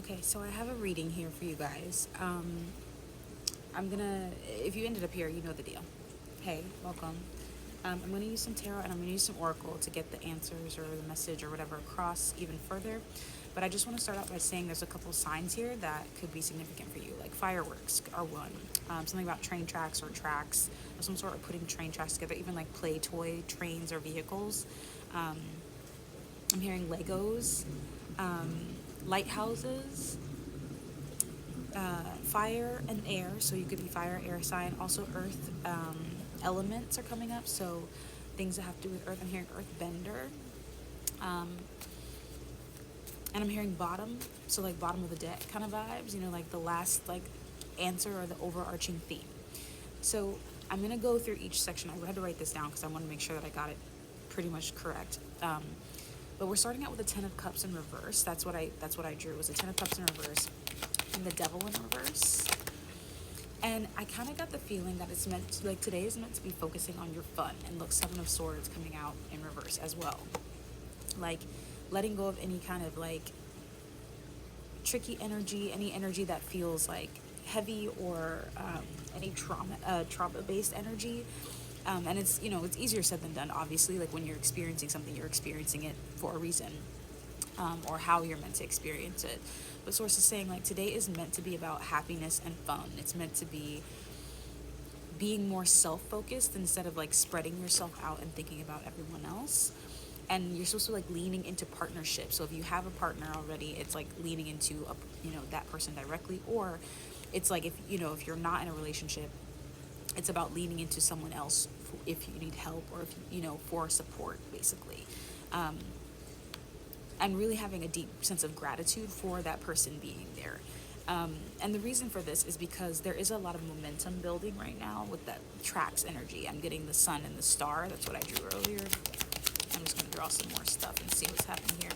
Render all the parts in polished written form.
Okay, so I have a reading here for you guys. If you ended up here, you know the deal. Hey, welcome. I'm gonna use some tarot and I'm gonna use some oracle to get the answers or the message or whatever across even further. But I just want to start out by saying there's a couple signs here that could be significant for you, like fireworks are one. Something about train tracks or tracks, of some sort of putting train tracks together, even like play toy trains or vehicles. Um, I'm hearing Legos, lighthouses, fire and air, so you could be fire, air sign. Also, earth elements are coming up, so things that have to do with earth. I'm hearing earth bender, um, and I'm hearing bottom, so like bottom of the deck kind of vibes. You know, like the last like answer or the overarching theme. So I'm gonna go through each section. I had to write this down because I want to make sure that I got it pretty much correct. But we're starting out with the Ten of Cups in reverse. That's what I drew, was a Ten of Cups in reverse and the Devil in reverse. And I kind of got the feeling that it's meant to, like, today is meant to be focusing on your fun. And look, Seven of Swords coming out in reverse as well. Like letting go of any kind of like tricky energy, any energy that feels like heavy, or any trauma based energy. And it's, it's easier said than done, obviously. Like when you're experiencing something, you're experiencing it for a reason, or how you're meant to experience it. But Source is saying, like, today is meant to be about happiness and fun. It's meant to be being more self-focused instead of like spreading yourself out and thinking about everyone else. And you're supposed to like leaning into partnership. So if you have a partner already, it's like leaning into that person directly. Or it's like, if you're not in a relationship, it's about leaning into someone else if you need help, or if for support, basically. um, and really having a deep sense of gratitude for that person being there. And the reason for this is because there is a lot of momentum building right now with that tracks energy. I'm getting the sun and the star. That's what I drew earlier. I'm just going to draw some more stuff and see what's happening here.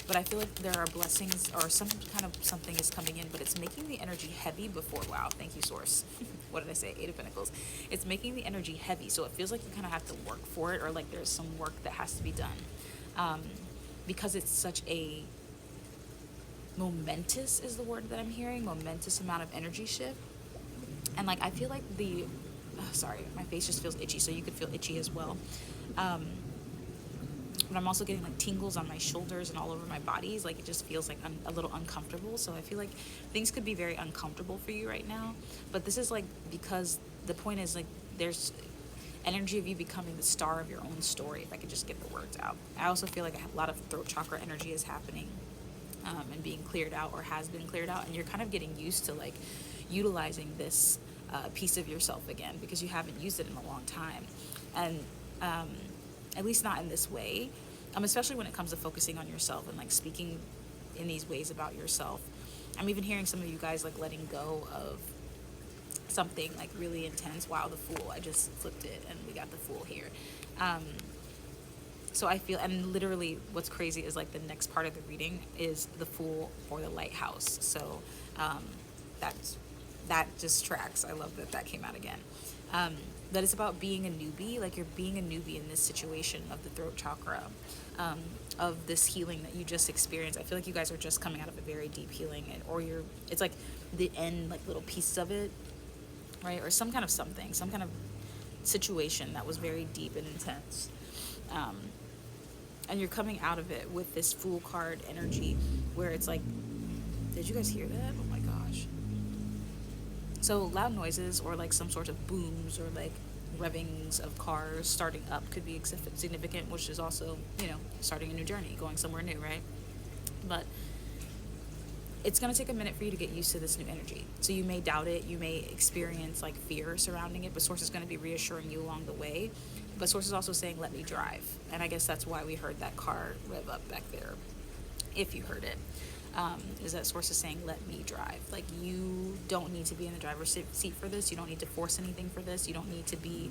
But I feel like there are blessings, or some kind of something is coming in, but it's making the energy heavy before. Wow, thank you, Source. What did I say? Eight of Pentacles. It's making the energy heavy, so it feels like you kind of have to work for it, or like there's some work that has to be done. Um, because it's such a momentous, is the word that I'm hearing, momentous amount of energy shift. And like I feel like sorry, my face just feels itchy, so you could feel itchy as well. But I'm also getting like tingles on my shoulders and all over my bodies. Like it just feels like a little uncomfortable. So I feel like things could be very uncomfortable for you right now. But this is like, because the point is like there's energy of you becoming the star of your own story, if I could just get the words out. I also feel like a lot of throat chakra energy is happening, and being cleared out, or has been cleared out. And you're kind of getting used to like utilizing this piece of yourself again, because you haven't used it in a long time. And at least not in this way, especially when it comes to focusing on yourself and like speaking in these ways about yourself. I'm even hearing some of you guys like letting go of something like really intense. Wow, the Fool. I just flipped it and we got the Fool here. So I feel, and literally what's crazy is like the next part of the reading is the Fool or the Lighthouse. So that's that just tracks. I love that came out again. That is about being a newbie, like you're being a newbie in this situation of the throat chakra, of this healing that you just experienced. I feel like you guys are just coming out of a very deep healing, or it's like the end, like little pieces of it, right? Or some kind of situation that was very deep and intense. And you're coming out of it with this Fool card energy, where it's like, did you guys hear that? Oh my gosh. So loud noises, or like some sort of booms, or like revvings of cars starting up could be significant, which is also, starting a new journey, going somewhere new, right? But it's going to take a minute for you to get used to this new energy. So you may doubt it, you may experience like fear surrounding it, but Source is going to be reassuring you along the way. But Source is also saying, let me drive. And I guess that's why we heard that car rev up back there, if you heard it. Is that Source is saying, let me drive. Like, you don't need to be in the driver's seat for this. You don't need to force anything for this. You don't need to be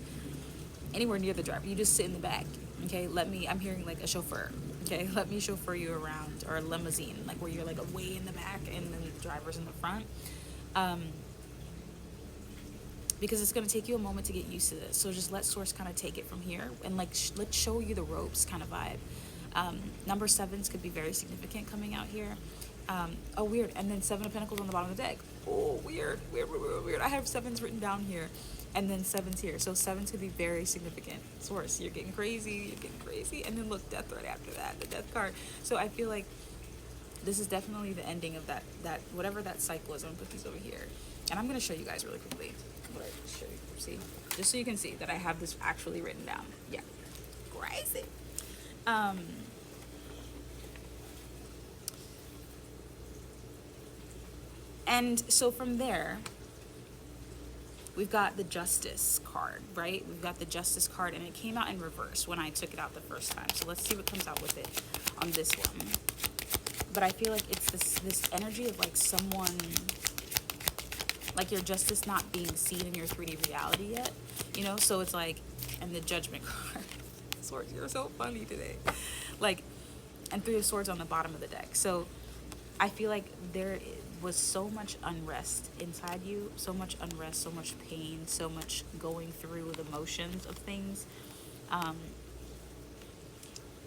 anywhere near the driver. You just sit in the back. Okay, I'm hearing like a chauffeur. Okay, let me chauffeur you around, or a limousine, like where you're like way in the back and then the driver's in the front. Because it's going to take you a moment to get used to this. So just let Source kind of take it from here, and like let's show you the ropes kind of vibe. Number sevens could be very significant coming out here. Oh, weird. And then Seven of Pentacles on the bottom of the deck. Oh, weird, weird, weird, weird, weird. I have sevens written down here, and then sevens here. So sevens could be very significant. Source, you're getting crazy, you're getting crazy. And then look, death right after that, the death card. So I feel like this is definitely the ending of that whatever that cycle is. I'm gonna put these over here, and I'm gonna show you guys really quickly what I show you. See, just so you can see that I have this actually written down. Yeah, crazy. And so from there, we've got the Justice card, right? We've got the Justice card, and it came out in reverse when I took it out the first time. So let's see what comes out with it on this one. But I feel like it's this energy of like someone, like your justice not being seen in your 3D reality yet, you know? So it's like, and the Judgment card. Swords, you're so funny today. Like, and Three of Swords on the bottom of the deck. So I feel like there was so much unrest inside you, so much unrest, so much pain, so much going through the motions of things.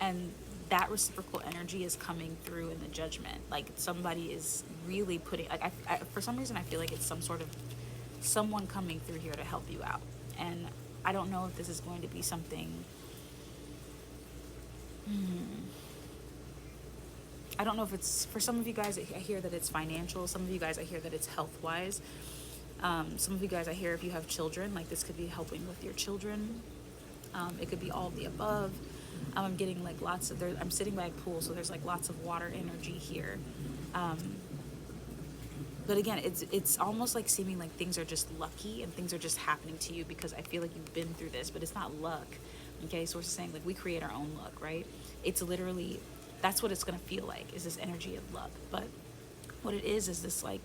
And that reciprocal energy is coming through in the Judgment. Like somebody is really putting, like I for some reason I feel like it's some sort of someone coming through here to help you out. And I don't know if this is going to be something, I don't know if it's, for some of you guys, I hear that it's financial. Some of you guys, I hear that it's health-wise. Some of you guys, I hear if you have children, like this could be helping with your children. It could be all of the above. I'm getting like lots of, I'm sitting by a pool, so there's like lots of water energy here. But again, it's almost like seeming like things are just lucky and things are just happening to you because I feel like you've been through this, but it's not luck. Okay, so we're saying like we create our own luck, right? It's literally, that's what it's gonna feel like, is this energy of luck. But what it is this like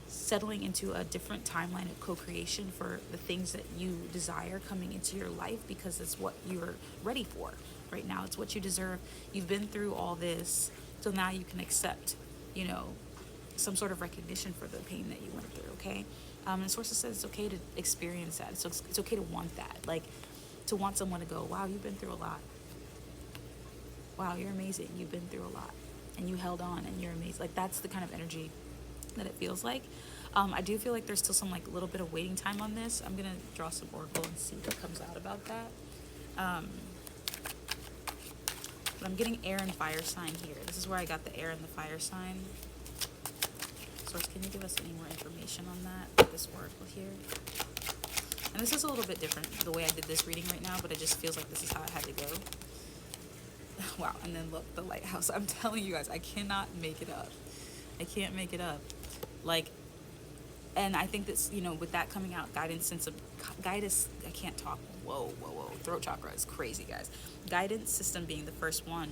settling into a different timeline of co-creation for the things that you desire coming into your life, because it's what you're ready for right now. It's what you deserve. You've been through all this, so now you can accept, you know, some sort of recognition for the pain that you went through. Okay, and sources says it's okay to experience that. So it's okay to want that, like to want someone to go, wow, you've been through a lot. Wow, you're amazing. You've been through a lot, and you held on, and you're amazing. Like that's the kind of energy that it feels like. I do feel like there's still some like little bit of waiting time on this. I'm gonna draw some oracle and see what comes out about that. But I'm getting air and fire sign here. This is where I got the air and the fire sign. Source, can you give us any more information on that? This oracle here. And this is a little bit different the way I did this reading right now, but it just feels like this is how it had to go. Wow, and then look, the lighthouse. I'm telling you guys, I cannot make it up. I can't make it up. Like, and I think that's, you know, with that coming out, guidance, sense of guidance, I can't talk. Whoa. Throat chakra is crazy, guys. Guidance system being the first one,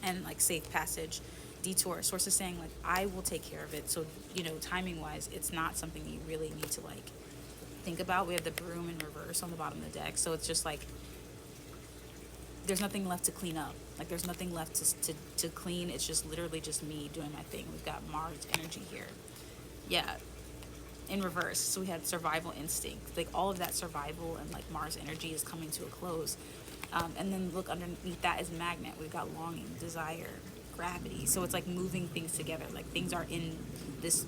and like safe passage, detour. Source is saying like, I will take care of it. So, you know, timing wise, it's not something you really need to like think about. We have the broom in reverse on the bottom of the deck. So it's just like, there's nothing left to clean up. Like there's nothing left to clean. It's just literally just me doing my thing. We've got Mars energy here. Yeah, in reverse. So we had survival instinct. Like all of that survival and like Mars energy is coming to a close. And then look underneath that is magnet. We've got longing, desire, gravity. So it's like moving things together. Like things are in this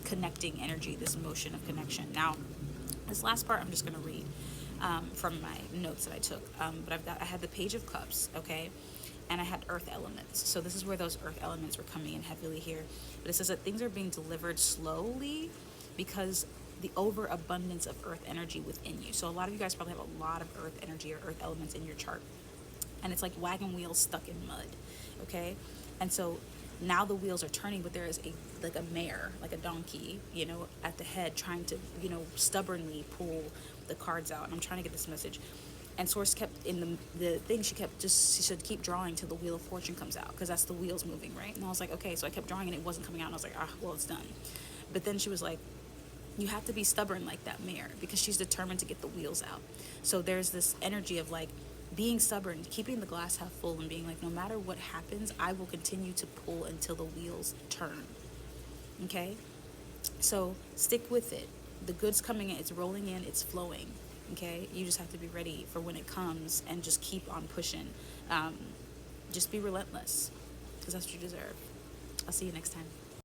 connecting energy, this motion of connection. Now, this last part I'm just going to read. From my notes that I took, but I had the Page of Cups, okay, and I had earth elements. So this is where those earth elements were coming in heavily here. But it says that things are being delivered slowly because the overabundance of earth energy within you. So a lot of you guys probably have a lot of earth energy or earth elements in your chart, and it's like wagon wheels stuck in mud, okay. And so now the wheels are turning, but there is a mare, like a donkey, you know, at the head, trying to, you know, stubbornly pull the cards out. And I'm trying to get this message. And Source kept in the thing, she said keep drawing till the Wheel of Fortune comes out, because that's the wheels moving, right? And I was like, okay. So I kept drawing and it wasn't coming out, and I was like, well, it's done. But then she was like, you have to be stubborn like that mare, because she's determined to get the wheels out. So there's this energy of like being stubborn, keeping the glass half full, and being like, no matter what happens, I will continue to pull until the wheels turn. Okay? So stick with it. The good's coming in, it's rolling in, it's flowing. Okay? You just have to be ready for when it comes and just keep on pushing. Just be relentless, because that's what you deserve. I'll see you next time.